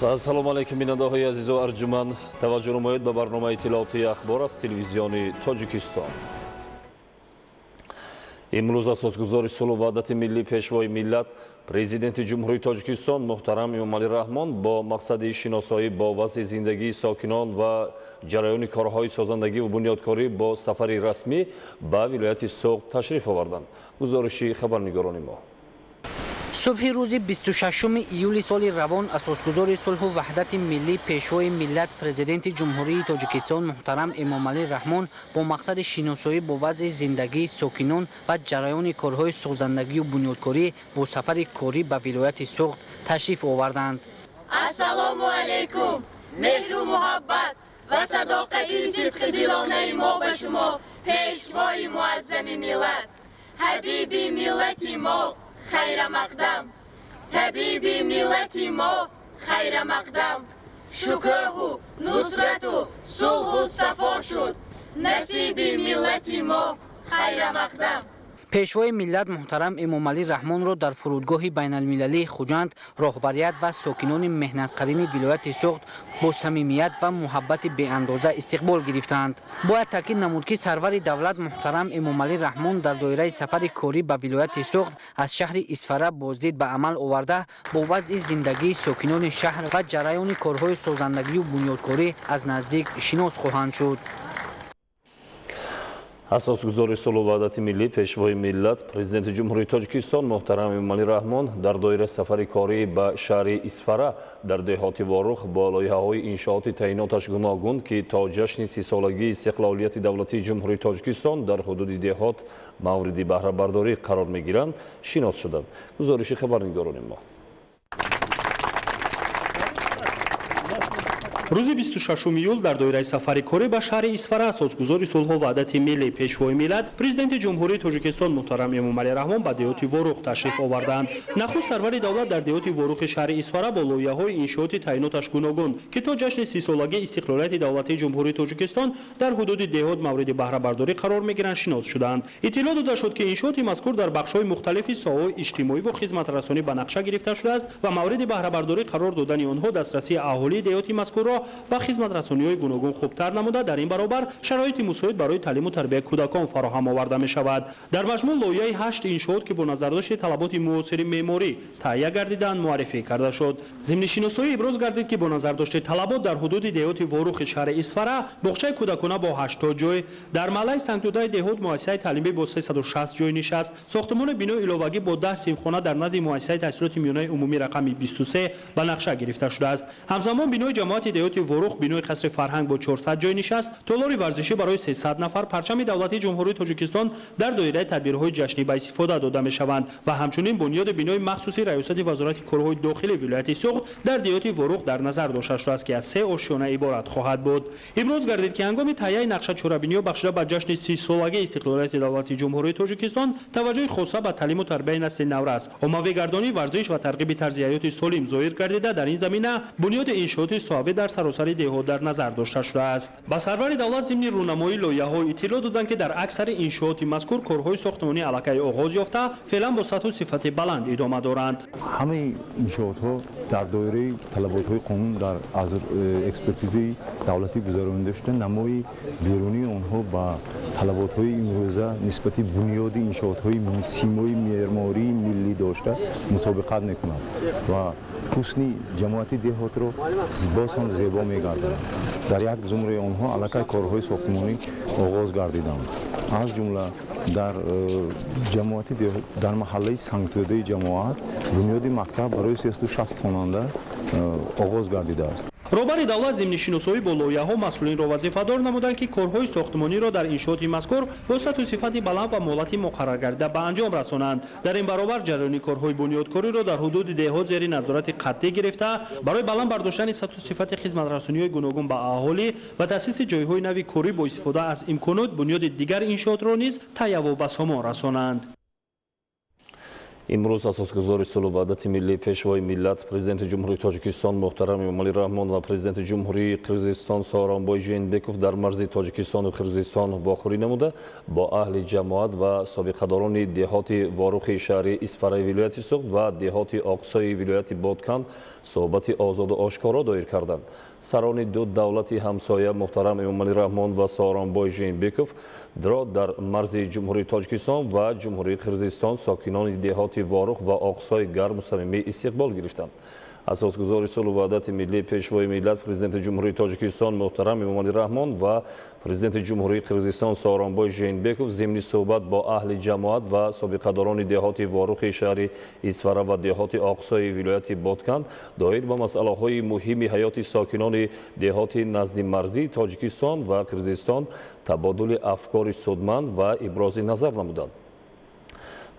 Ассалому алайкум бинандаҳои азизу арҷуманд, таваҷҷӯҳ намоед ба барномаи иттилооти ахбор аз телевизиони Тоҷикистон. имрӯз асосгузори сулҳу ваҳдати миллӣ пешвои миллат президенти ҷумҳурии Тоҷикистон муҳтарам Эмомалӣ Раҳмон бо мақсади шиносоӣ бо вазъи зиндагии сокинон ва ҷараёни корҳои созандагӣ ва бунёдкорӣ бо сафари расмӣ ба вилояти Соғд ташриф оварданд. гузориши хабарнигорони мо. субҳи рӯзи 26 июли соли равон асосгузори сулҳу ваҳдати миллӣ пешвои миллат президенти ҷумҳурии Тоҷикистон муҳтарам Эмомалӣ Раҳмон бо мақсади шиносоӣ бо вазъи зиндагии сокинон ва ҷараёни корҳои созандагию бунёдкорӣ бо сафари корӣ ба вилояти Соғд ташриф оварданд. ассалому алайкум, меҳру муҳаббат ва садоқати сидқи дилонаи мо ба шумо, пешвои муаззами миллат, ҳабиби миллати мо, خیر مقدم طبیب ملت ما خیر مقدم شکوه و نصرت و صلح و صفا شد نصیب ملت ما خیر مقدم. пешвои миллат муҳтарам Эмомалӣ Раҳмонро дар фурудгоҳи байналмилалии Хуҷанд роҳбарият ва сокинони меҳнатқарини вилояти Соғд бо самимият ва муҳаббати беандоза истиқбол гирифтанд. бояд таъкид намуд ки сарвари давлат муҳтарам Эмомалӣ Раҳмон дар доираи сафари корӣ ба вилояти Соғд аз шаҳри Исфара боздид ба амал оварда бо вазъи зиндагии сокинони шаҳр ва ҷараёни корҳои созандагию бунёдкорӣ аз наздик шинос хоҳанд шуд. асосгузори сулҳу ваҳдати миллӣ пешвои миллат президенти ҷумҳурии Тоҷикистон муҳтарам Эмомалӣ Раҳмон дар доираи сафари корӣ ба шаҳри Исфара дар деҳоти Ворух бо лоиҳаҳои иншооти таъйиноташ гуногун ки то ҷашни 30-солагии истиқлолияти давлатии ҷумҳурии Тоҷикистон дар ҳудуди деҳот мавриди баҳрабардорӣ қарор мегиранд шинос шуданд. гузориши хабарнигорони мо. рӯзи 26 июл дар доираи сафари корӣ ба шаҳри Исфара асосгузори сулҳу ваҳдати миллӣ пешвои миллат президенти ҷумҳурии Тоҷикистон муҳтарам Эмомалӣ Раҳмон ба деҳоти Ворух ташриф оварданд. нахуст сарвари давлат дар деҳоти Ворухи шаҳри Исфара бо лоиҳаҳои иншооти таъйиноташ гуногун ки то ҷашни 30-солагии истиқлолияти давлатии ҷумҳурии Тоҷикистон дар ҳудуди деҳот мавриди баҳрабардорӣ қарор мегиранд шинос шуданд. иттилоъ дода шуд ки иншооти мазкур дар бахшҳои мухталифи соҳаҳои иҷтимоӣ ва хизматрасонӣ ба нақша гирифта шудааст ва мавриди баҳрабардорӣ қарор додани онҳо дастрасии аҳолии деҳоти мазкурро ба хизматрасониҳои гуногун хубтар намуда дар ин баробар шароити мусоид барои таълиму тарбияи кӯдакон фароҳам оварда мешавад. дар маҷмӯъ лоиҳаи 8 иншоот ки бо назардошти талаботи муосири меъморӣ таҳия гардидаанд муаррифӣ карда шуд. зимни шиносоӣ иброз гардид ки бо назардошти талабот дар ҳудуди деҳоти Ворухи шаҳри Исфара боғчаи кӯдакона бо 80 ҷой, дар маҳаллаи сангдудаи деҳот муассисаи таълимӣ бо 360 ҷой нишаст, сохтмони бинои иловагӣ бо 10 синфхона дар назди муассисаи таҳсилоти миёнаи умумӣ рақами 23 ба нақша гирифта шудааст. ҳамзамон бинои ҷамоати деҳоти Ворух, бинои қасри фарҳанг бо 400 ҷой нишаст, толори варзишӣ барои 300 нафар, парчами давлатии ҷумҳурии Тоҷикистон дар доираи тадбирҳои ҷашнӣ ба истифода дода мешаванд ва ҳамчунин бунёди бинои махсуси раёсати вазорати корҳои дохилии вилояти Соғд дар деҳоти Ворух дар назар дошта шудааст ки аз 3 ошёна иборат хоҳад буд. иброз гардид ки ҳангоми таҳияи нақша чорабиниҳо бахшида ба ҷашни 30-солагии истиқлолияти давлати ҷумҳурии Тоҷикистон таваҷҷӯҳи хоса ба таълиму тарбияи насли наврас, оммавигардонӣ, варзиш ва тарғиби тарзи ҳаёти солим зоҳир гардида дар ин замина бунёди иншооти соҳавӣ дар саросари деҳот дар назар дошта шудааст. ба сарвари давлат зимни рӯнамоии лоиҳаҳо иттилоъ доданд ки дар аксари иншооти мазкур корҳои сохтмонӣ аллакай оғоз ёфта феълан бо сатҳу сифати баланд идома доранд. ҳамаи иншоотҳо дар доираи талаботҳои қонун дар аз экспертизаи давлатӣ гузаронида шуда намои берунии онҳо ба талаботҳои имрӯза нисбати бунёди иншоотҳои симои меъмории миллӣ дошта мутобиқат мекунад ва ҳусни ҷамоати деҳотро боз ҳам зебо мегардонад. дар як зумраи онҳо аллакай корҳои сохтмонӣ оғоз гардиданд. аз ҷумла дар ҷамоати дар маҳаллаи сангтӯдаи ҷамоат бунёди мактаб барои 36 хонанда оғоз гардидааст. роҳбари давлат зимни шиносоӣ бо лоиҳаҳо масъулинро вазифадор намуданд ки корҳои сохтмониро дар иншооти мазкур бо сатҳу сифати баланд ва молати муқаррар гардида ба анҷом расонанд. дар ин баробар ҷараёни корҳои бунёдкориро дар ҳудуди деҳот зери назорати қатъӣ гирифта барои баланд бардоштани сатҳу сифати хизматрасониҳои гуногун ба аҳолӣ ва таъсиси ҷойҳои нави корӣ бо истифода аз имконот бунёди дигар иншоотро низ таҳия ва ба сомон расонанд. имрӯз асосгузори сулҳу ваҳдати миллии пешвои миллат президенти ҷумҳурии тоҷикистон муҳтарам эмомалӣ раҳмон ва президенти ҷумҳурии қирғизистон сооронбой жээнбеков дар марзи тоҷикистону қирғизистон вохӯрӣ намуда бо аҳли ҷамоат ва собиқадорони деҳоти ворухи шаҳри исфараи вилояти суғд ва деҳоти оқсои вилояти бодканд суҳбати озоду ошкоро доир карданд. Сарони ду давлати ҳамсоя муҳтарам эмомалӣ раҳмон ва сооронбой жээнбеков дар марзи ҷумҳурии тоҷикистон ва ҷумҳурии қирғизистон сокинони деҳоти ворух ва оқсои гарму самимӣ истиқбол гирифтанд. Асосгузори сулҳу ваҳдати миллии пешвои миллат президенти ҷумҳурии тоҷикистон муҳтарам эмомалӣ раҳмон ва президенти ҷумҳурии қирғизистон сооронбой жээнбеков зимни суҳбат бо аҳли ҷамоат ва собиқадорони деҳоти ворухи шаҳри исфара ва деҳоти оқсои вилояти бодканд доир ба масъалаҳои муҳими ҳаёти сокинони деҳоти назди марзии тоҷикистон ва қирғизистон табодули афкори судманд ва ибрози назар намуданд.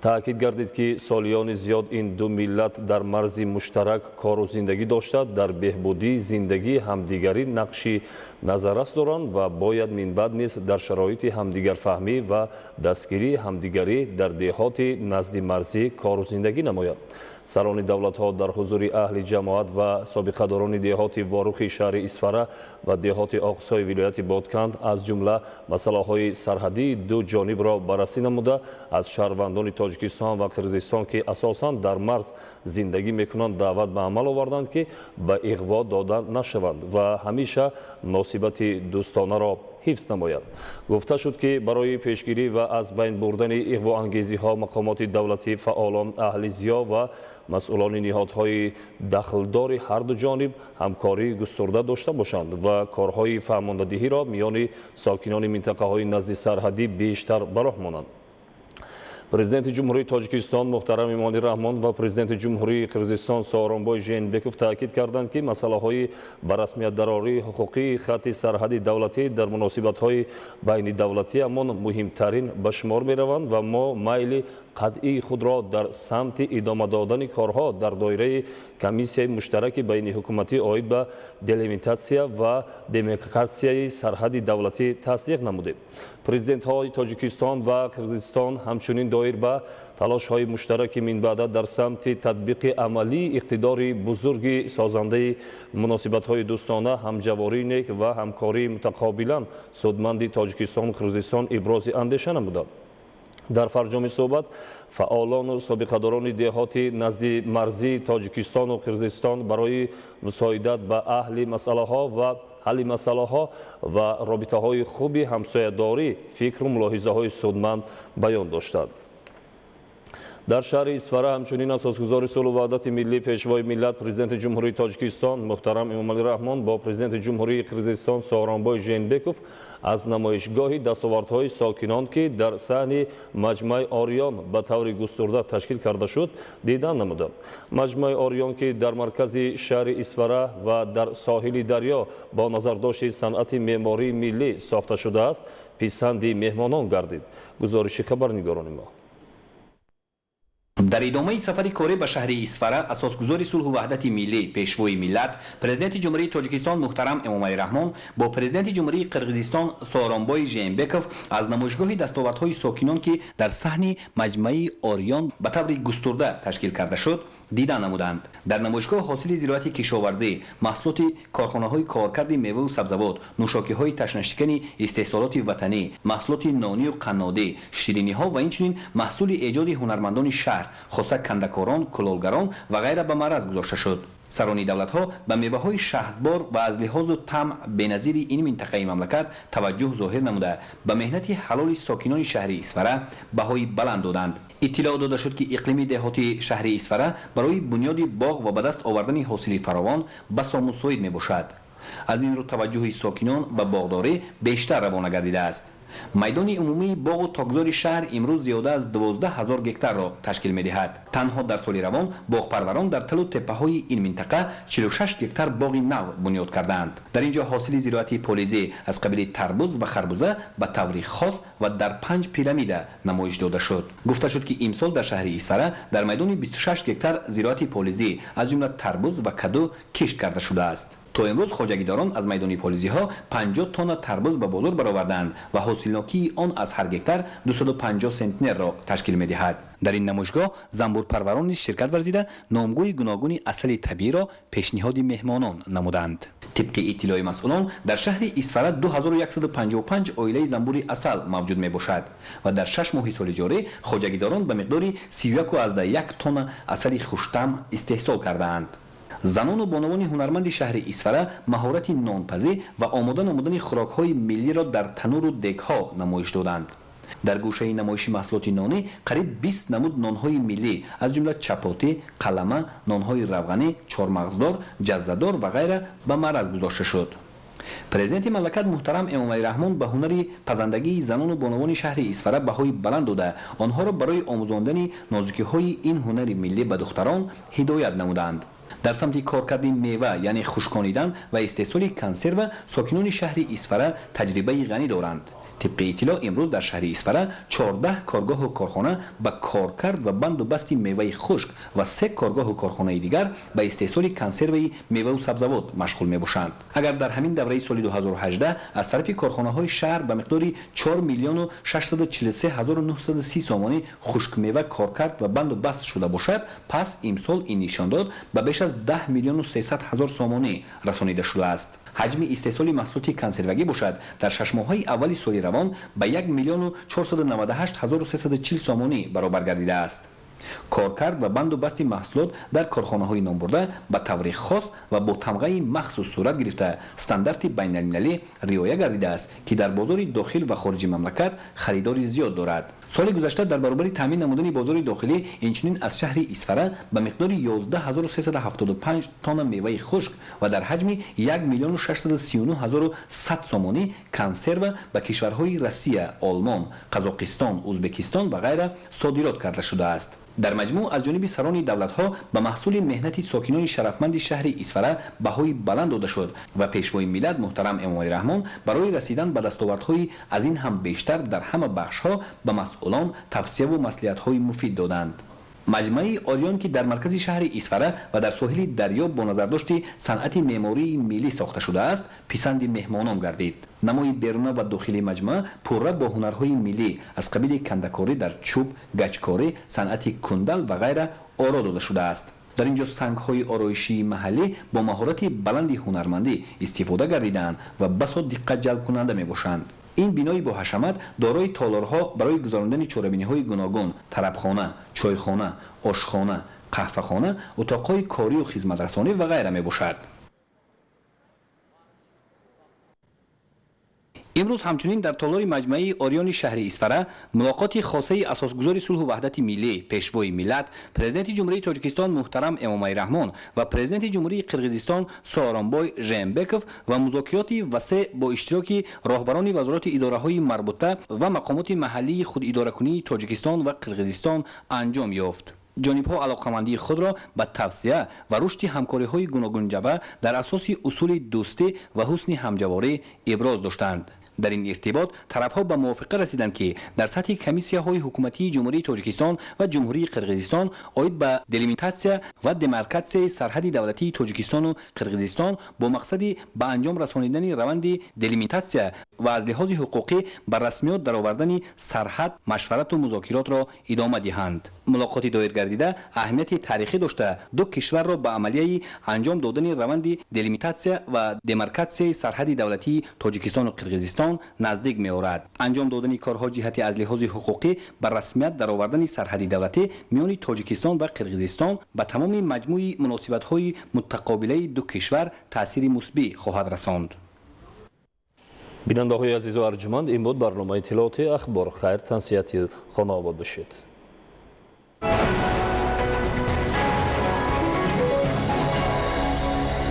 таъкид гардид ки солиёни зиёд ин ду миллат дар марзи муштарак кору зиндагӣ дошта дар беҳбудии зиндагии ҳамдигарӣ нақши назаррас доранд ва бояд минбаъд низ дар шароити ҳамдигарфаҳмӣ ва дастгирии ҳамдигарӣ дар деҳоти назди марзӣ кору зиндагӣ намоянд. Сарони давлатҳо дар ҳузури аҳли ҷамоат ва собиқадорони деҳоти ворухи шаҳри исфара ва деҳоти оқсои вилояти бодканд аз ҷумла масъалаҳои сарҳадии ду ҷонибро баррасӣ намуда аз шаҳрвандони тоҷикистон ва қирғизистон ки асосан дар марз зиндагӣ мекунанд даъват ба амал оварданд ки ба иғво дода нашаванд ва ҳамеша муносибати дӯстонаро ҳифз намоянд. Гуфта шуд ки барои пешгирӣ ва аз байн бурдани иғвоангезиҳо мақомоти давлатӣ, фаъолон, аҳли зиё ва масъулони ниҳодҳои дахлдори ҳарду ҷониб ҳамкории густурда дошта бошанд ва корҳои фаҳмондадиҳиро миёни сокинони минтақаҳои назди сарҳадӣ бештар ба роҳ монанд. Президенти ҷумҳурии тоҷикистон муҳтарам эмомалӣ раҳмон ва президенти ҷумҳурии қирғизистон сооронбой жээнбеков таъкид карданд ки масъалаҳои ба расмиятдарории ҳуқуқии хатти сарҳади давлатӣ дар муносибатҳои байни давлатиамон муҳимтарин ба шумор мераванд ва мо майли қатъии худро дар самти идома додани корҳо дар доираи комиссияи муштараки байни ҳукуматӣ оид ба делимитатсия ва демаркатсияи сарҳади давлатӣ тасдиқ намудем. Президентҳои Тоҷикистон ва Қирғизистон ҳамчунин доир ба талошҳои муштараки минбаъда дар самти татбиқи амалии иқтидори бузурги созандаи муносибатҳои дӯстона, ҳамҷавории нек ва ҳамкории мутақобилан судманди Тоҷикистону Қирғизистон ибрози андеша намуданд. Дар фарҷоми суҳбат фаъолону собиқадорони деҳоти назди марзии Тоҷикистону Қирғизистон барои мусоидат ба аҳли масъалаҳо ва ҳалли масъалаҳо ва робитаҳои хуби ҳамсоядорӣ фикру мулоҳизаҳои судманд баён доштанд. дар шаҳри исфара ҳамчунин асосгузори сулҳу ваҳдати миллии пешвои миллат президенти ҷумҳурии тоҷикистон муҳтарам эмомалӣ раҳмон бо президенти ҷумҳурии қирғизистон сооронбой жээнбеков аз намоишгоҳи дастовардҳои сокинон ки дар саҳни маҷмаи ориён ба таври густурда ташкил карда шуд дидан намуданд. Маҷмаи ориён ки дар маркази шаҳри исфара ва дар соҳили дарё бо назардошти санъати меъмории миллӣ сохта шудааст писанди меҳмонон гардид. гузориши хабарнигорони мо. дар идомаи сафари корӣ ба шаҳри исфара асосгузори сулҳу ваҳдати миллӣ пешвои миллат президенти ҷумҳурии тоҷикистон муҳтарам эмомалӣ раҳмон бо президенти ҷумҳурии қирғизистон сооронбой жээнбеков аз намоишгоҳи дастовардҳои сокинон ки дар саҳни маҷмаи ориён ба таври густурда ташкил карда шуд дидан намуданд. дар намоишгоҳ ҳосили зироати кишоварзӣ, маҳсулоти корхонаҳои коркарди меваву сабзавот, нӯшокиҳои ташнашикани истеҳсолоти ватанӣ, маҳсулоти нонию қаннодӣ, шириниҳо ва инчунин маҳсули эҷоди ҳунармандони шаҳр, хоса кандакорон, кулолгарон ва ғайра ба маъраз гузошта шуд. сарони давлатҳо ба меваҳои шаҳдбор ва аз лиҳозу тамъ беназири ин минтақаи мамлакат таваҷҷӯҳ зоҳир намуда ба меҳнати ҳалоли сокинони шаҳри исфара баҳои баланд доданд. иттилоъ дода шуд ки иқлими деҳоти шаҳри исфара барои бунёди боғ ва ба даст овардани ҳосили фаровон басо мусоид мебошад. аз ин рӯ таваҷҷӯҳи сокинон ба боғдорӣ бештар равона гардидааст. майдони умумии боғу тогзори шаҳр имрӯз зиёда аз 12 000 гектарро ташкил медиҳад. танҳо дар соли равон боғпарварон дар талу теппаҳои ин минтақа 46 гектар боғи нав бунёд карданд. дар ин ҷо ҳосили зироати полизӣ аз қабили тарбуз ва харбуза ба таври хос ва дар 5 пирамида намоиш дода шуд. гуфта шуд ки имсол дар шаҳри исфара дар майдони 26 гектар зироати полизӣ аз ҷумла тарбуз ва каду кишт карда шудааст. то имрӯз хоҷагидорон аз майдони полизиҳо 50 тонна тарбуз ба бозор бароварданд ва ҳосилнокии он аз ҳар гектар 250 сентнерро ташкил медиҳад. дар ин намоишгоҳ занбурпарварон низ ширкат варзида номгӯи гуногуни асали табииро пешниҳоди меҳмонон намуданд. тибқи иттилои масъулон дар шаҳри Исфара 2155 оилаи занбури асал мавҷуд мебошад ва дар 6 моҳи соли ҷорӣ хоҷагидорон ба миқдори 31.1 тонна асали хуштам истеҳсол кардаанд. занону бонавони ҳунарманди шаҳри Исфара маҳорати нонпазӣ ва омода намудани хӯрокҳои миллиро дар тануру дегҳо намоиш доданд. дар гӯшаи намоиши маҳсулоти нонӣ қариб 20 намуд нонҳои миллӣ аз ҷумла чапотӣ, қалама, нонҳои равғанӣ, чормағздор, ҷаззадор ва ғайра ба маъраз гузошта шуд. президенти мамлакат муҳтарам Эмомалӣ Раҳмон ба ҳунари пазандагии занону бонавони шаҳри Исфара баҳои баланд дода, онҳоро барои омӯзондани нозукиҳои ин ҳунари миллӣ ба духтарон ҳидоят намуданд. дар самти коркарди мева яъне хушконидан ва истеҳсоли консерва сокинони шаҳри Исфара таҷрибаи ғанӣ доранд. тибқи иттилоъ имрӯз дар шаҳри Исфара 14 коргоҳу корхона ба коркард ва банду басти меваи хушк ва 3 коргоҳу корхонаи дигар ба истеҳсоли консерваи меваву сабзавот машғул мебошанд. агар дар ҳамин давраи соли 2018 аз тарафи корхонаҳои шаҳр ба миқдори 4 миллиону 643 ҳазору 930 сомонӣ хушкмева коркард ва банду баст шуда бошад, пас имсол ин нишон дод ба беш аз 10 миллиону 300 ҳазор сомонӣ расонида шудааст. ҳаҷми истеҳсоли маҳсулоти консервагӣ бошад дар 6 моҳҳои аввали соли равон ба 1 миллиону 498 ҳазору 340 сомонӣ баробар гардидааст. коркард ва банду басти маҳсулот дар корхонаҳои номбурда ба таври хос ва бо тамғаи махсус сурат гирифта стандарти байналмилалӣ риоя гардидааст, ки дар бозори дохил ва хориҷи мамлакат харидори зиёд дорад. соли гузашта дар баробари таъмин намудани бозори дохилӣ инчунин аз шаҳри Исфара ба миқдори 11375 тонна меваи хушк ва дар ҳаҷми 1 миллиону 639 ҳазору 100 сомонӣ консерва ба кишварҳои Россия, Олмон, Қазоқистон, Узбекистон ва ғайра содирот карда шудааст. дар маҷмӯъ аз ҷониби сарони давлатҳо ба маҳсули меҳнати сокинони шарафманди шаҳри Исфара баҳои баланд дода шуд ва пешвои миллат муҳтарам Эмомалӣ Раҳмон барои расидан ба дастовардҳои аз ин ҳам бештар дар ҳама бахшҳо ба масъулон тавсияву маслиҳатҳои муфид доданд. маҷмаи Орион, ки дар маркази шаҳри Исфара ва дар соҳили дарё бо назардошти санъати меъмории миллӣ сохта шудааст, писанди меҳмонон гардид. намои беруна ва дохили маҷмӯа пурра бо ҳунарҳои миллӣ аз қабили кандакорӣ дар чӯб, гаҷкорӣ, санъати кундал ва ғайра оро дода шудааст. дар ин ҷо сангҳои ороишии маҳаллӣ бо маҳорати баланди ҳунармандӣ истифода гардидаанд ва басо диққатҷалбкунанда мебошанд. ин бинои боҳашамат дорои толорҳо барои гузарондани чорабиниҳои гуногун, тарабхона, чойхона, ошхона, қаҳвахона, утоқҳои корию хизматрасонӣ ва ғайра мебошад. имрӯз ҳамчунин дар толори маҷмаи Ориони шаҳри Исфара мулоқоти хосаи асосгузори сулҳу ваҳдати миллӣ, пешвои миллат, президенти ҷумҳурии Тоҷикистон муҳтарам Эмомалӣ Раҳмон ва президенти ҷумҳурии Қирғизистон Сооронбой Жээнбеков ва музокироти васеъ бо иштироки роҳбарони вазороти идораҳои марбута ва мақомоти маҳаллии худидоракунии Тоҷикистон ва Қирғизистон анҷом ёфт. ҷонибҳо алоқамандии худро ба тавсия ва рушди ҳамкориҳои гуногунҷаба дар асоси усули дӯстӣ ва ҳусни ҳамҷаворӣ иброз доштанд. дар ин иртибот тарафҳо ба мувофиқа расиданд, ки дар сатҳи комиссияҳои ҳукуматии ҷумҳурии Тоҷикистон ва ҷумҳурии Қирғизистон оид ба делимитатсия ва демаркатсияи сарҳади давлатии Тоҷикистону Қирғизистон бо мақсади ба анҷом расонидани раванди делимитатсия ва аз лиҳози ҳуқуқӣ ба расмиёт даровардани сарҳад машварату музокиротро идома диҳанд. мулоқоти доир гардида аҳамияти таърихӣ дошта ду кишварро ба амалияи анҷом додани раванди делимитатсия ва демаркатсияи сарҳади давлатии Тоҷикистону Қирғизистон наздик меорад. анҷом додани корҳо ҷиҳати аз лиҳози ҳуқуқӣ ба расмият даровардани сарҳади давлатӣ миёни Тоҷикистон ва Қирғизистон ба тамоми маҷмӯи муносибатҳои мутақобилаи ду кишвар таъсири мусбӣ хоҳад расонд. бинандаҳои азизу арҷуманд, ин буд барномаи иттилооти ахбор. хайр, тансияти хона обод бошед.